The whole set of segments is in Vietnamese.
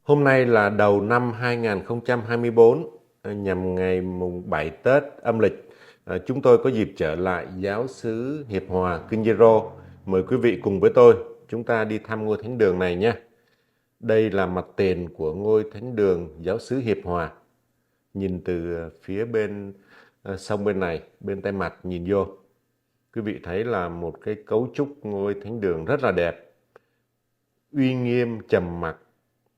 Hôm nay là đầu năm 2024, nhằm ngày mùng 7 Tết âm lịch. Chúng tôi có dịp trở lại giáo xứ Hiệp Hòa, Kinh Gierô. Mời quý vị cùng với tôi, chúng ta đi thăm ngôi thánh đường này nhé. Đây là mặt tiền của ngôi thánh đường giáo xứ Hiệp Hòa. Nhìn từ phía bên sông bên này, bên tay mặt nhìn vô. Quý vị thấy là một cái cấu trúc ngôi thánh đường rất là đẹp, uy nghiêm trầm mặc,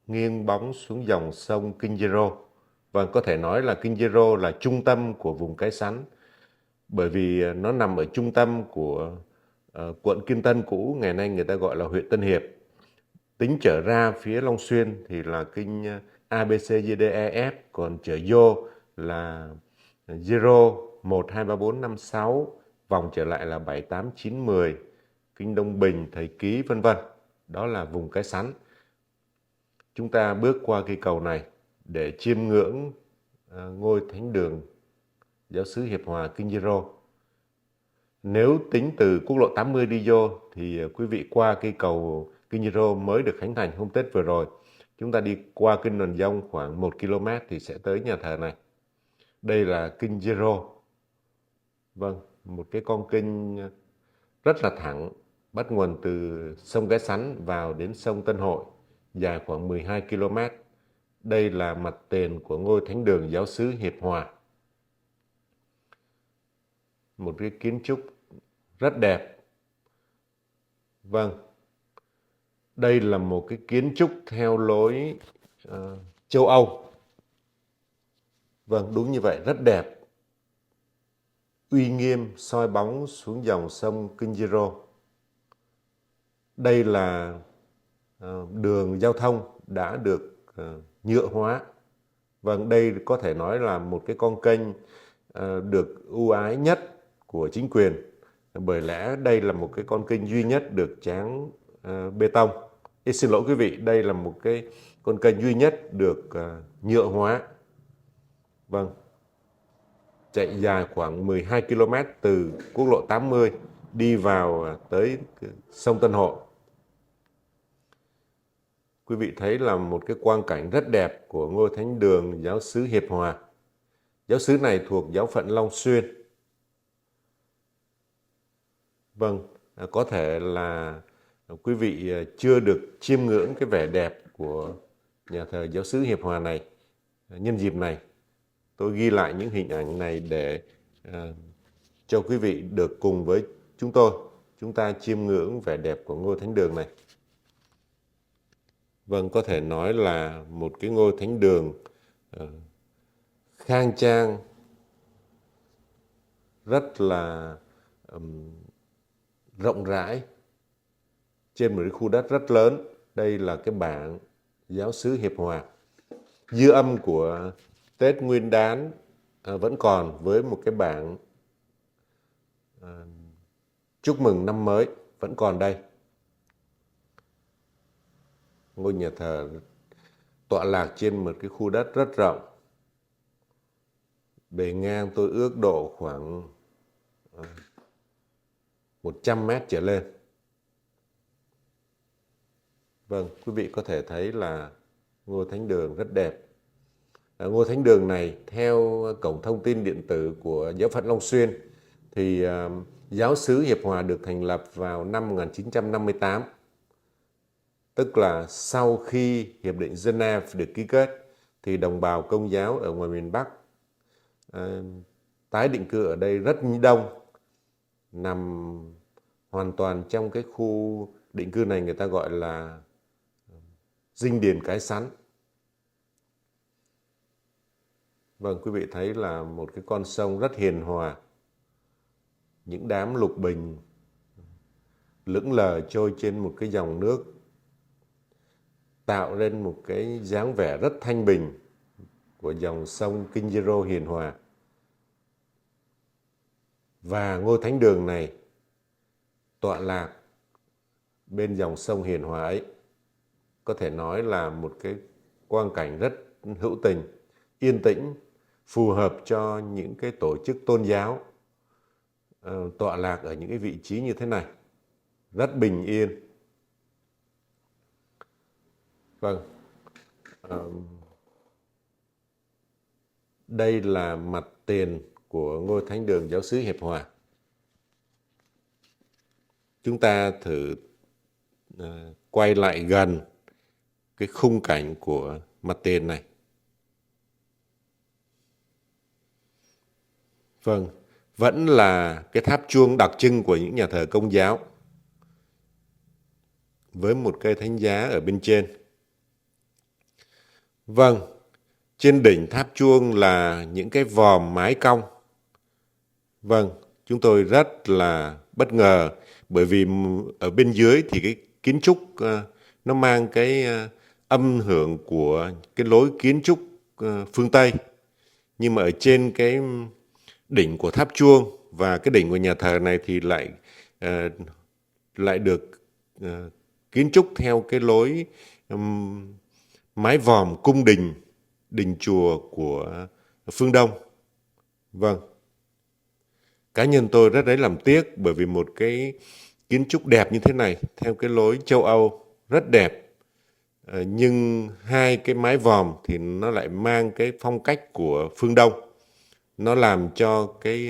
nghiêng bóng xuống dòng sông Kinh Gierô. Và có thể nói là Kinh Gierô là trung tâm của vùng Cái Sắn, bởi vì nó nằm ở trung tâm của quận Kim Tân cũ, ngày nay người ta gọi là huyện Tân Hiệp. Tính trở ra phía Long Xuyên thì là kinh ABCDEF, còn trở vô là Gierô 1, 2, 3, 4, 5, 6, vòng trở lại là 7, 8, 9, 10, kinh Đông Bình, Thầy Ký, vân vân. Đó là vùng Cái Sắn. Chúng ta bước qua cây cầu này để chiêm ngưỡng ngôi thánh đường giáo xứ Hiệp Hòa Kinh Gierô. Nếu tính từ quốc lộ 80 đi vô thì quý vị qua cây cầu Kinh Gierô mới được khánh thành hôm Tết vừa rồi. Chúng ta đi qua kinh Đoàn Dông khoảng 1 km thì sẽ tới nhà thờ này. Đây là Kinh Gierô. Vâng, một cái con kinh rất là thẳng, bắt nguồn từ sông Cái Sắn vào đến sông Tân Hội, dài khoảng 12 km. Đây là mặt tiền của ngôi thánh đường giáo xứ Hiệp Hòa. Một cái kiến trúc rất đẹp. Vâng, đây là một cái kiến trúc theo lối châu Âu. Vâng, đúng như vậy, rất đẹp. Uy nghiêm soi bóng xuống dòng sông Kinh Gierô. Đây là đường giao thông đã được nhựa hóa. Vâng, đây có thể nói là một cái con kênh được ưu ái nhất của chính quyền, bởi lẽ đây là một cái con kênh duy nhất được tráng bê tông. Xin lỗi quý vị, đây là một cái con kênh duy nhất được nhựa hóa. Vâng, chạy dài khoảng 12 km từ quốc lộ 80 đi vào tới sông Tân Hội. Quý vị thấy là một cái quang cảnh rất đẹp của ngôi thánh đường giáo xứ Hiệp Hòa. Giáo xứ này thuộc giáo phận Long Xuyên. Vâng, có thể là quý vị chưa được chiêm ngưỡng cái vẻ đẹp của nhà thờ giáo xứ Hiệp Hòa này. Nhân dịp này, tôi ghi lại những hình ảnh này để cho quý vị được cùng với chúng ta chiêm ngưỡng vẻ đẹp của ngôi thánh đường này. Vâng, có thể nói là một cái ngôi thánh đường khang trang, rất là rộng rãi, trên một cái khu đất rất lớn. Đây là cái bảng giáo xứ Hiệp Hòa. Dư âm của Tết Nguyên Đán vẫn còn, với một cái bảng chúc mừng năm mới vẫn còn đây. Ngôi nhà thờ tọa lạc trên một cái khu đất rất rộng. Bề ngang tôi ước độ khoảng 100 mét trở lên. Vâng, quý vị có thể thấy là ngôi thánh đường rất đẹp. Ngôi thánh đường này, theo cổng thông tin điện tử của giáo phận Long Xuyên, thì giáo xứ Hiệp Hòa được thành lập vào năm 1958. Tức là sau khi Hiệp định Geneva được ký kết, thì đồng bào Công giáo ở ngoài miền Bắc tái định cư ở đây rất đông. Nằm hoàn toàn trong cái khu định cư này người ta gọi là Dinh Điền Cái Sắn. Vâng, quý vị thấy là một cái con sông rất hiền hòa. Những đám lục bình lững lờ trôi trên một cái dòng nước, tạo nên một cái dáng vẻ rất thanh bình của dòng sông Kinh Gierô hiền hòa. Và ngôi thánh đường này tọa lạc bên dòng sông hiền hòa ấy. Có thể nói là một cái quang cảnh rất hữu tình, yên tĩnh, phù hợp cho những cái tổ chức tôn giáo tọa lạc ở những cái vị trí như thế này. Rất bình yên. Vâng, Đây là mặt tiền của ngôi thánh đường Giáo xứ Hiệp Hòa. Chúng ta thử quay lại gần cái khung cảnh của mặt tiền này. Vâng, vẫn là cái tháp chuông đặc trưng của những nhà thờ Công giáo với một cây thánh giá ở bên trên. Vâng, trên đỉnh tháp chuông là những cái vòm mái cong. Vâng, chúng tôi rất là bất ngờ bởi vì ở bên dưới thì cái kiến trúc nó mang cái âm hưởng của cái lối kiến trúc phương Tây. Nhưng mà ở trên cái đỉnh của tháp chuông và cái đỉnh của nhà thờ này thì lại được kiến trúc theo cái lối mái vòm cung đình, đình chùa của phương Đông. Vâng. Cá nhân tôi rất lấy làm tiếc bởi vì một cái kiến trúc đẹp như thế này theo cái lối châu Âu rất đẹp. Nhưng hai cái mái vòm thì nó lại mang cái phong cách của phương Đông. Nó làm cho cái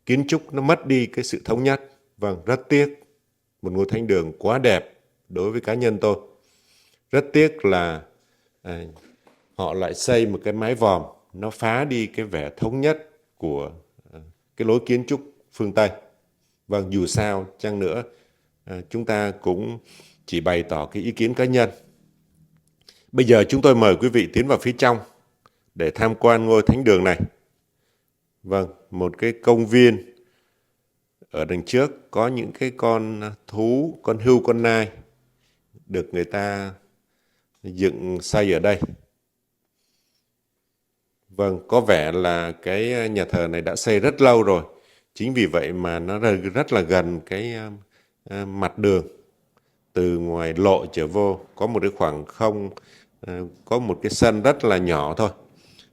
kiến trúc nó mất đi cái sự thống nhất. Vâng, rất tiếc. Một ngôi thánh đường quá đẹp đối với cá nhân tôi. Rất tiếc là họ lại xây một cái mái vòm nó phá đi cái vẻ thống nhất của cái lối kiến trúc phương Tây. Vâng, dù sao chăng nữa chúng ta cũng chỉ bày tỏ cái ý kiến cá nhân. Bây giờ chúng tôi mời quý vị tiến vào phía trong để tham quan ngôi thánh đường này. Vâng, một cái công viên ở đằng trước có những cái con thú, con hươu, con nai được người ta dựng xây ở đây. Vâng, có vẻ là cái nhà thờ này đã xây rất lâu rồi. Chính vì vậy mà nó rất là gần cái mặt đường. Từ ngoài lộ trở vô có một cái khoảng không, có một cái sân rất là nhỏ thôi.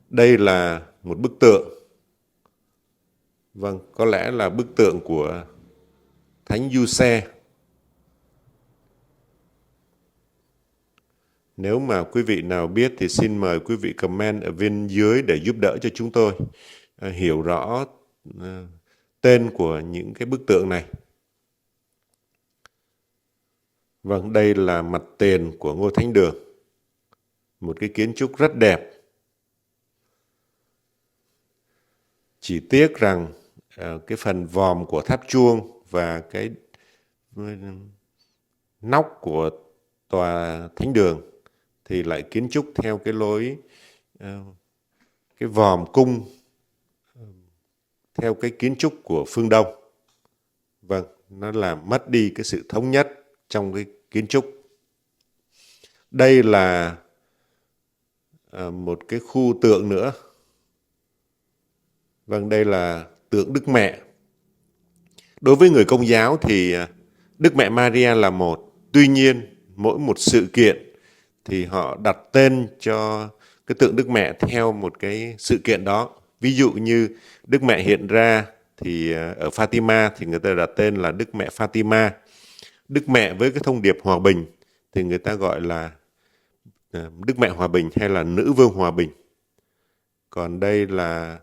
Đây là một bức tượng. Vâng, có lẽ là bức tượng của Thánh Giuse. Nếu mà quý vị nào biết thì xin mời quý vị comment ở bên dưới để giúp đỡ cho chúng tôi hiểu rõ tên của những cái bức tượng này. Vâng, đây là mặt tiền của ngôi thánh đường. Một cái kiến trúc rất đẹp. Chỉ tiếc rằng cái phần vòm của tháp chuông và cái nóc của tòa thánh đường thì lại kiến trúc theo cái lối cái vòm cung theo cái kiến trúc của phương Đông. Vâng, nó làm mất đi cái sự thống nhất trong cái kiến trúc. Đây là một cái khu tượng nữa. Vâng, đây là tượng Đức Mẹ. Đối với người Công giáo thì Đức Mẹ Maria là một. Tuy nhiên, mỗi một sự kiện thì họ đặt tên cho cái tượng Đức Mẹ theo một cái sự kiện đó. Ví dụ như Đức Mẹ hiện ra thì ở Fatima thì người ta đặt tên là Đức Mẹ Fatima. Đức Mẹ với cái thông điệp hòa bình thì người ta gọi là Đức Mẹ Hòa Bình hay là Nữ Vương Hòa Bình. Còn đây là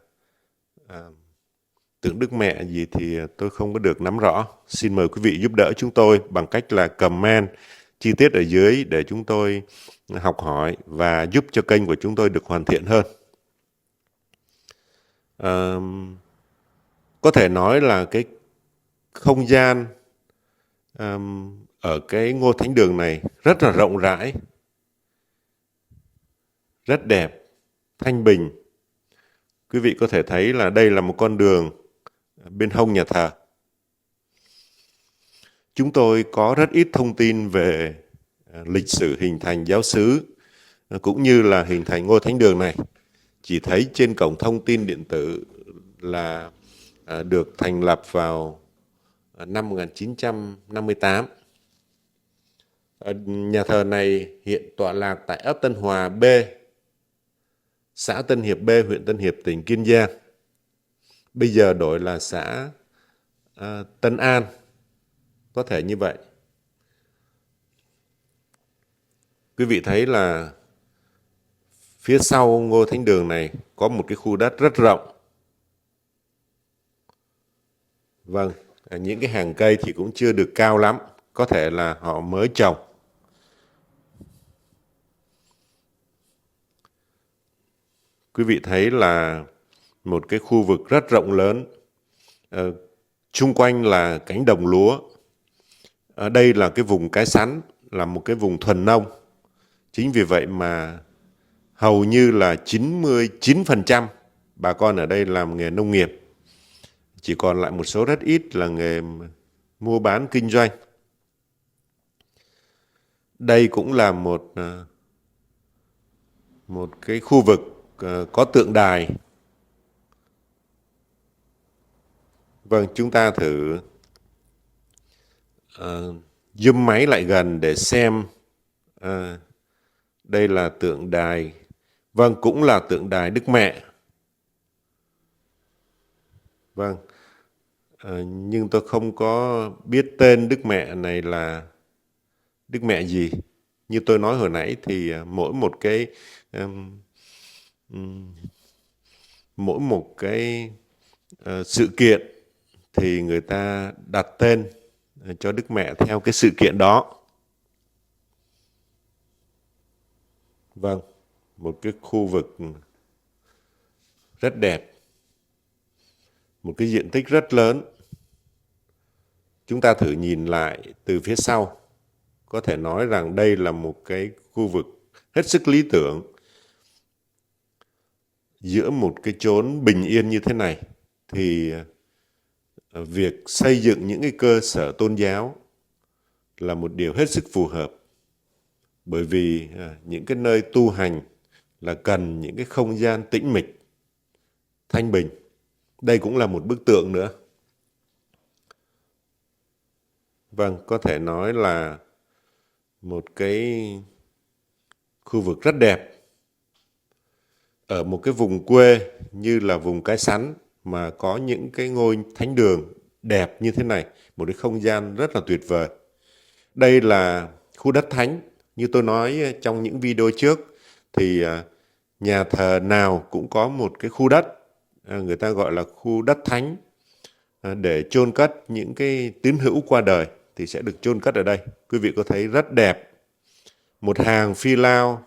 tượng Đức Mẹ gì thì tôi không có được nắm rõ. Xin mời quý vị giúp đỡ chúng tôi bằng cách là comment chi tiết ở dưới để chúng tôi học hỏi và giúp cho kênh của chúng tôi được hoàn thiện hơn. Có thể nói là cái không gian ở cái ngôi thánh đường này rất là rộng rãi, rất đẹp, thanh bình. Quý vị có thể thấy là đây là một con đường bên hông nhà thờ. Chúng tôi có rất ít thông tin về lịch sử hình thành giáo xứ cũng như là hình thành ngôi thánh đường này. Chỉ thấy trên cổng thông tin điện tử là được thành lập vào năm 1958. Nhà thờ này hiện tọa lạc tại ấp Tân Hòa B, xã Tân Hiệp B, huyện Tân Hiệp, tỉnh Kiên Giang. Bây giờ đổi là xã Tân An, có thể như vậy. Quý vị thấy là Phía sau ngôi thánh đường này có một cái khu đất rất rộng. Vâng, những cái hàng cây thì cũng chưa được cao lắm, có thể là họ mới trồng. Quý vị thấy là một cái khu vực rất rộng lớn, chung quanh là cánh đồng lúa. Ở đây là cái vùng cái sắn, là một cái vùng thuần nông. Chính vì vậy mà hầu như là 99% bà con ở đây làm nghề nông nghiệp. Chỉ còn lại một số rất ít là nghề mua bán kinh doanh. Đây cũng là một cái khu vực có tượng đài. Vâng, chúng ta thử zoom máy lại gần để xem. Đây là tượng đài. Vâng, cũng là tượng đài Đức Mẹ. Vâng, nhưng tôi không có biết tên Đức Mẹ này là Đức Mẹ gì. Như tôi nói hồi nãy thì mỗi một cái sự kiện thì người ta đặt tên cho Đức Mẹ theo cái sự kiện đó. Vâng, một cái khu vực rất đẹp, một cái diện tích rất lớn. Chúng ta thử nhìn lại từ phía sau, có thể nói rằng đây là một cái khu vực hết sức lý tưởng. Giữa một cái chốn bình yên như thế này thì việc xây dựng những cái cơ sở tôn giáo là một điều hết sức phù hợp. Bởi vì những cái nơi tu hành là cần những cái không gian tĩnh mịch, thanh bình. Đây cũng là một bức tượng nữa. Vâng, có thể nói là một cái khu vực rất đẹp. Ở một cái vùng quê như là vùng Cái Sắn mà có những cái ngôi thánh đường đẹp như thế này, một cái không gian rất là tuyệt vời. Đây là khu đất thánh. Như tôi nói trong những video trước thì nhà thờ nào cũng có một cái khu đất, người ta gọi là khu đất thánh, để chôn cất những cái tín hữu qua đời thì sẽ được chôn cất ở đây. Quý vị có thấy rất đẹp. Một hàng phi lao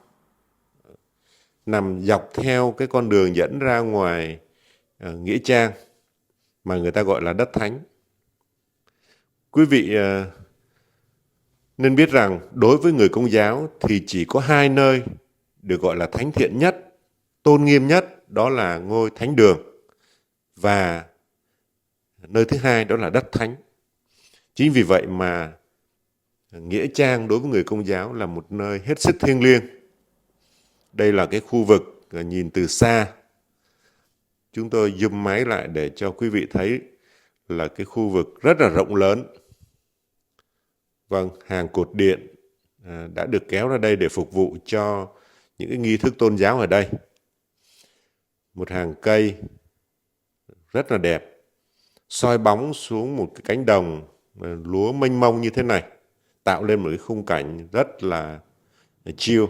nằm dọc theo cái con đường dẫn ra ngoài nghĩa trang mà người ta gọi là đất thánh. Quý vị nên biết rằng đối với người Công giáo thì chỉ có hai nơi được gọi là thánh thiện nhất, tôn nghiêm nhất, đó là ngôi thánh đường, và nơi thứ hai đó là đất thánh. Chính vì vậy mà nghĩa trang đối với người Công giáo là một nơi hết sức thiêng liêng. Đây là cái khu vực nhìn từ xa. Chúng tôi zoom máy lại để cho quý vị thấy là cái khu vực rất là rộng lớn. Vâng, hàng cột điện đã được kéo ra đây để phục vụ cho những cái nghi thức tôn giáo ở đây. Một hàng cây rất là đẹp, soi bóng xuống một cái cánh đồng lúa mênh mông như thế này, tạo lên một cái khung cảnh rất là chill.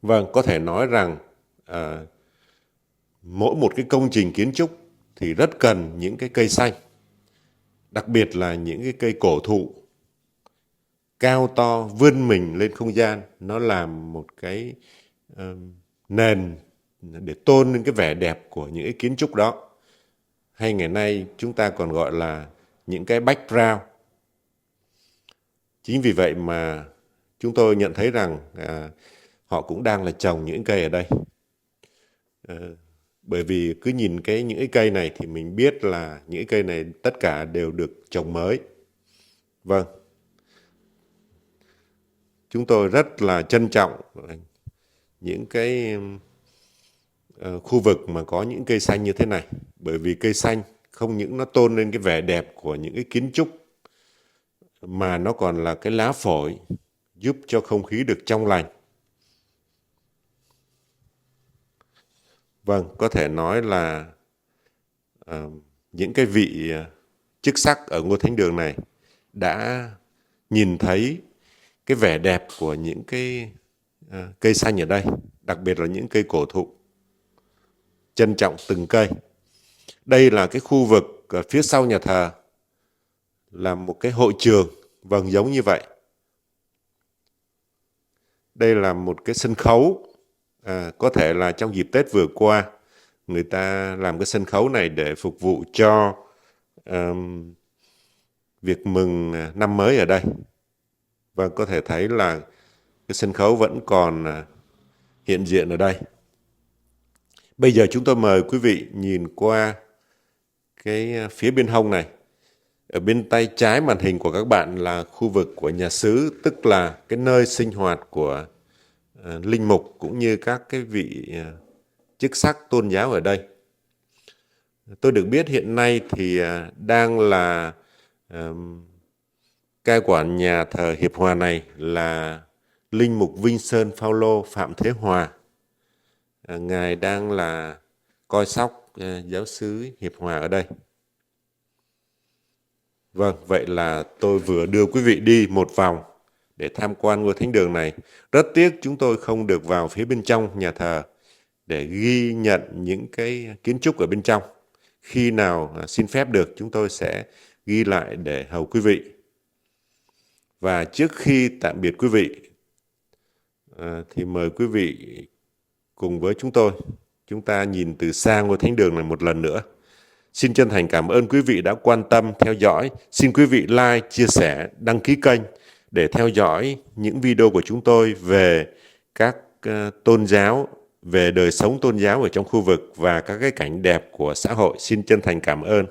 Vâng, có thể nói rằng mỗi một cái công trình kiến trúc thì rất cần những cái cây xanh, đặc biệt là những cái cây cổ thụ cao to vươn mình lên không gian. Nó làm một cái nền để tôn lên cái vẻ đẹp của những cái kiến trúc đó. Hay ngày nay chúng ta còn gọi là những cái background. Chính vì vậy mà chúng tôi nhận thấy rằng họ cũng đang là trồng những cây ở đây. Bởi vì cứ nhìn những cái cây này thì mình biết là những cái cây này tất cả đều được trồng mới. Vâng. Chúng tôi rất là trân trọng những cái khu vực mà có những cây xanh như thế này. Bởi vì cây xanh không những nó tôn lên cái vẻ đẹp của những cái kiến trúc, mà nó còn là cái lá phổi giúp cho không khí được trong lành. Vâng, có thể nói là những cái vị chức sắc ở ngôi thánh đường này đã nhìn thấy cái vẻ đẹp của những cái cây xanh ở đây, đặc biệt là những cây cổ thụ. Trân trọng từng cây. Đây là cái khu vực ở phía sau nhà thờ, là một cái hội trường, vâng, giống như vậy. Đây là một cái sân khấu, có thể là trong dịp Tết vừa qua, người ta làm cái sân khấu này để phục vụ cho việc mừng năm mới ở đây. Và có thể thấy là cái sân khấu vẫn còn hiện diện ở đây. Bây giờ chúng tôi mời quý vị nhìn qua cái phía bên hông này. Ở bên tay trái màn hình của các bạn là khu vực của nhà xứ, tức là cái nơi sinh hoạt của linh mục cũng như các cái vị chức sắc tôn giáo ở đây. Tôi được biết hiện nay thì đang là cai quản nhà thờ Hiệp Hòa này là linh mục Vinh Sơn Phao-lô Phạm Thế Hòa. Ngài đang là coi sóc giáo xứ Hiệp Hòa ở đây. Vâng, vậy là tôi vừa đưa quý vị đi một vòng để tham quan ngôi thánh đường này. Rất tiếc chúng tôi không được vào phía bên trong nhà thờ để ghi nhận những cái kiến trúc ở bên trong. Khi nào xin phép được, chúng tôi sẽ ghi lại để hầu quý vị. Và trước khi tạm biệt quý vị, thì mời quý vị cùng với chúng ta nhìn từ xa ngôi thánh đường này một lần nữa. Xin chân thành cảm ơn quý vị đã quan tâm theo dõi. Xin quý vị like, chia sẻ, đăng ký kênh để theo dõi những video của chúng tôi về các tôn giáo, về đời sống tôn giáo ở trong khu vực và các cái cảnh đẹp của xã hội. Xin chân thành cảm ơn.